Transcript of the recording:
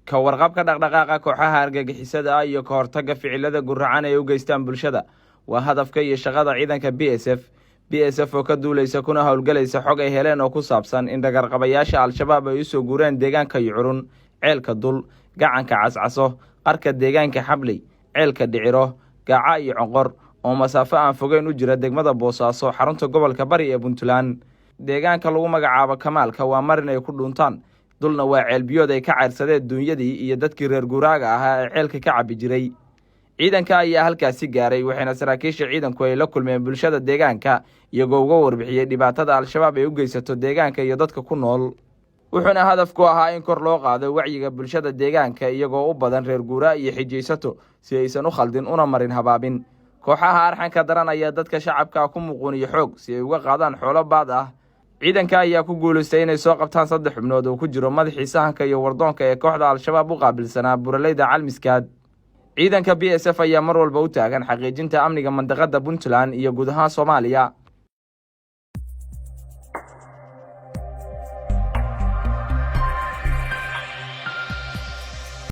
ka warqabka dhaqdhaqaaqa kooxaha argagixisada ah iyo ka hortagga ficilada guracan ay u geystaan bulshada waa hadafka iyo shaqada ciidanka BSF oo ka duulaysa kuna howlgalaysa xog ay heleen oo ku saabsan in dhagarqabayaasha al-shabaab ay u soo guureen deegaanka Yucurun, ceelka Dul, gacanka Cascaso, qarka deegaanka Xabley, ceelka Dhiciro, Gaaca iyo Conqor oo masaafo aan fogeyn u jira degmada Boosaaso xarunta gobolka Bari ee Puntland. Deegaanka lagu magacaabo Kamaalka waa marin ay ku dhuntaan, Dulna waa ceel biyood ay ka cayrsadeen dunyadii iyo dadkii reer guuraaga ahaa ee ceelka ka cabi jiray. ciidanka ayaa halkaasi gaaray waxayna saraakiisha ciidanku ay la kulmeen bulshada deegaanka iyagoo uga warbixiyay dhibaatada al-shabaab ay u geysato deegaanka iyo dadka ku nool. wuxuuna hadafku ahaa in kor loo qaado wacyiga bulshada deegaanka iyagoo u badan reer guuraa iyo xijaysato si aysan u khaldin una marin habaabin. kooxaha arxanka daran ayaa dadka shacabka ku muquuniyo xoog si ay uga qaadaan xoolo baad ah. ciidanka ayaa ku guulaystay inay soo qabtaan 3 xubnood oo ku jiro madaxii sahanka iyo wardoonka ee kooxda al-shabaab u qaabilsanaa buraleyda Calmiskaad. ciidanka BSF ayaa mar walba u taagan xaqiijinta amniga mandaqada Puntland iyo guud ahaan Soomaaliya.